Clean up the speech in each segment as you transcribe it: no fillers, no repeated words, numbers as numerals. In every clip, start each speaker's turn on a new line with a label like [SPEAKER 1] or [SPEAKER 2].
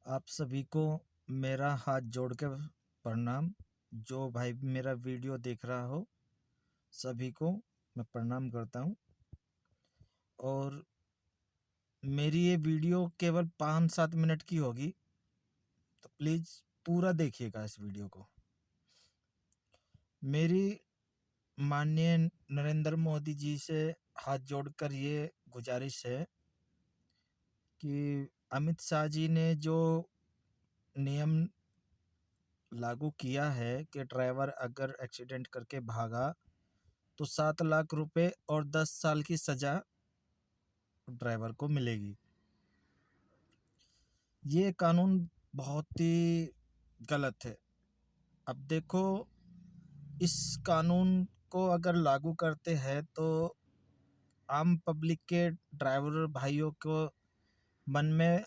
[SPEAKER 1] आप सभी को मेरा हाथ जोड़ के प्रणाम। जो भाई मेरा वीडियो देख रहा हो सभी को मैं प्रणाम करता हूँ। और मेरी ये वीडियो केवल 5-7 मिनट की होगी, तो प्लीज़ पूरा देखिएगा इस वीडियो को। मेरी माननीय नरेंद्र मोदी जी से हाथ जोड़कर ये गुजारिश है कि अमित शाह जी ने जो नियम लागू किया है कि ड्राइवर अगर एक्सीडेंट करके भागा तो 7 लाख रुपए और 10 साल की सजा ड्राइवर को मिलेगी। ये कानून बहुत ही गलत है। अब देखो, इस कानून को अगर लागू करते हैं तो आम पब्लिक के ड्राइवर भाइयों को मन में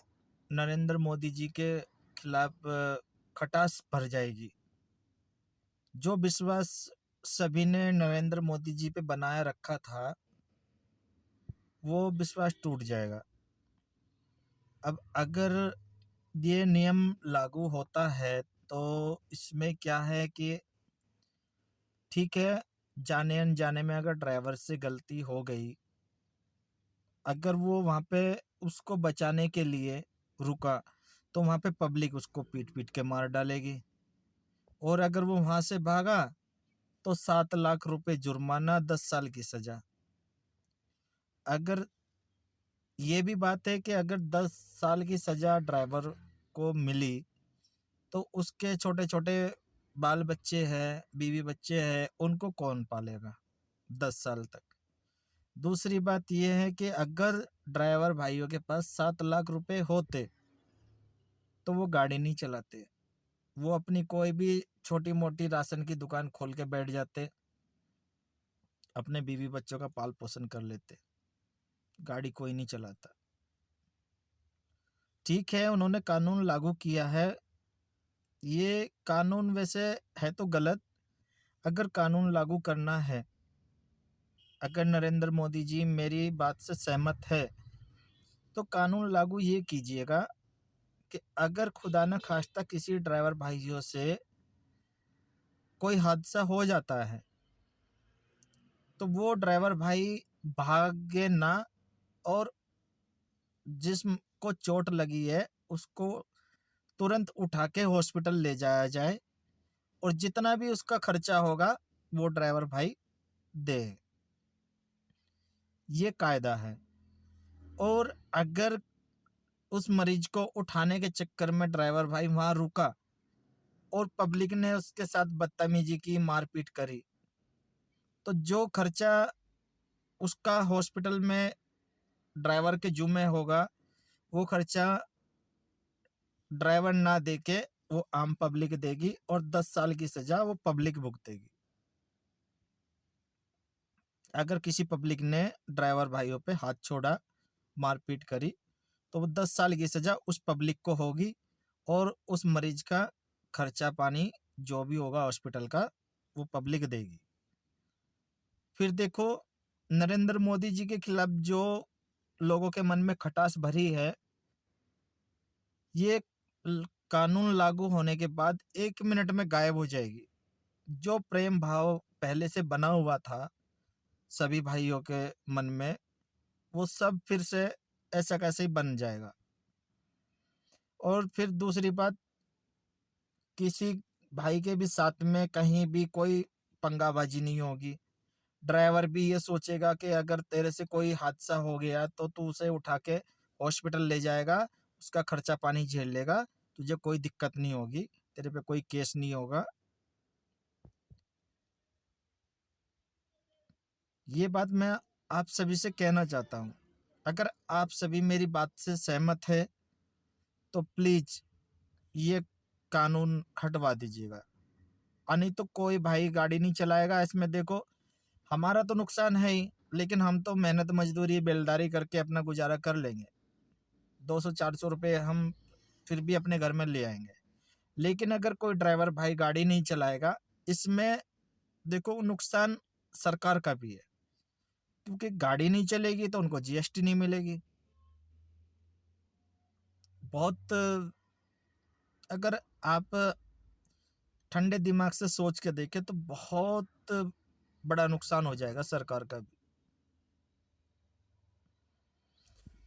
[SPEAKER 1] नरेंद्र मोदी जी के खिलाफ खटास भर जाएगी। जो विश्वास सभी ने नरेंद्र मोदी जी पे बनाए रखा था, वो विश्वास टूट जाएगा। अब अगर ये नियम लागू होता है तो इसमें क्या है कि ठीक है, जाने अनजाने में अगर ड्राइवर से गलती हो गई, अगर वो वहाँ पे उसको बचाने के लिए रुका तो वहाँ पे पब्लिक उसको पीट पीट के मार डालेगी। और अगर वो वहाँ से भागा तो 7 लाख रुपए जुर्माना, 10 साल की सजा। अगर ये भी बात है कि अगर 10 साल की सजा ड्राइवर को मिली तो उसके छोटे छोटे बाल बच्चे हैं, बीवी बच्चे हैं, उनको कौन पालेगा 10 साल तक। दूसरी बात यह है कि अगर ड्राइवर भाइयों के पास 7 लाख रुपए होते तो वो गाड़ी नहीं चलाते, वो अपनी कोई भी छोटी मोटी राशन की दुकान खोल के बैठ जाते, अपने बीवी बच्चों का पाल पोषण कर लेते, गाड़ी कोई नहीं चलाता। ठीक है, उन्होंने कानून लागू किया है, ये कानून वैसे है तो गलत। अगर कानून लागू करना है, अगर नरेंद्र मोदी जी मेरी बात से सहमत है तो कानून लागू ये कीजिएगा कि अगर खुदा न खास्ता किसी ड्राइवर भाइयों से कोई हादसा हो जाता है तो वो ड्राइवर भाई भागे ना, और जिस्म को चोट लगी है उसको तुरंत उठा के हॉस्पिटल ले जाया जाए, और जितना भी उसका खर्चा होगा वो ड्राइवर भाई दे। ये कायदा है। और अगर उस मरीज को उठाने के चक्कर में ड्राइवर भाई वहां रुका और पब्लिक ने उसके साथ बदतमीजी की, मारपीट करी, तो जो खर्चा उसका हॉस्पिटल में ड्राइवर के जुम्मे होगा, वो खर्चा ड्राइवर ना दे के वो आम पब्लिक देगी, और 10 साल की सजा वो पब्लिक भुगतेगी। अगर किसी पब्लिक ने ड्राइवर भाइयों पे हाथ छोड़ा, मारपीट करी, तो वो 10 साल की सजा उस पब्लिक को होगी, और उस मरीज का खर्चा पानी जो भी होगा हॉस्पिटल का वो पब्लिक देगी। फिर देखो, नरेंद्र मोदी जी के खिलाफ जो लोगों के मन में खटास भरी है, ये कानून लागू होने के बाद 1 मिनट में गायब हो जाएगी। जो प्रेम भाव पहले से बना हुआ था सभी भाइयों के मन में, वो सब फिर से ऐसा कैसे ही बन जाएगा। और फिर दूसरी बात, किसी भाई के भी साथ में कहीं भी कोई पंगाबाजी नहीं होगी। ड्राइवर भी ये सोचेगा कि अगर तेरे से कोई हादसा हो गया तो तू उसे उठा के हॉस्पिटल ले जाएगा, उसका खर्चा पानी झेल लेगा, तुझे कोई दिक्कत नहीं होगी, तेरे पे कोई केस नहीं होगा। ये बात मैं आप सभी से कहना चाहता हूँ। अगर आप सभी मेरी बात से सहमत है तो प्लीज ये कानून हटवा दीजिएगा, और नहीं तो कोई भाई गाड़ी नहीं चलाएगा। इसमें देखो, हमारा तो नुकसान है ही, लेकिन हम तो मेहनत मजदूरी बेलदारी करके अपना गुजारा कर लेंगे, 200-400 रुपये हम फिर भी अपने घर में ले आएंगे। लेकिन अगर कोई ड्राइवर भाई गाड़ी नहीं चलाएगा, इसमें देखो नुकसान सरकार का भी है, क्योंकि गाड़ी नहीं चलेगी तो उनको जीएसटी नहीं मिलेगी। बहुत अगर आप ठंडे दिमाग से सोच के देखें तो बहुत बड़ा नुकसान हो जाएगा सरकार का भी।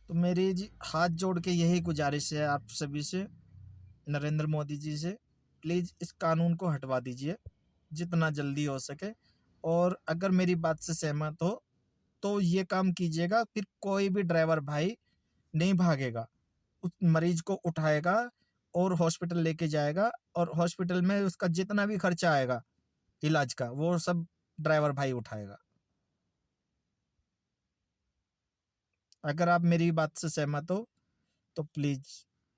[SPEAKER 1] तो मेरी जी हाथ जोड़ के यही गुजारिश है आप सभी से, नरेंद्र मोदी जी से, प्लीज़ इस कानून को हटवा दीजिए जितना जल्दी हो सके। और अगर मेरी बात से सहमत हो तो ये काम कीजिएगा, फिर कोई भी ड्राइवर भाई नहीं भागेगा, उस मरीज को उठाएगा और हॉस्पिटल लेके जाएगा, और हॉस्पिटल में उसका जितना भी खर्चा आएगा इलाज का वो सब ड्राइवर भाई उठाएगा। अगर आप मेरी बात से सहमत हो तो प्लीज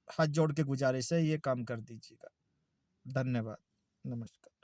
[SPEAKER 1] हाथ जोड़ के गुजारिश है, ये काम कर दीजिएगा। धन्यवाद। नमस्कार।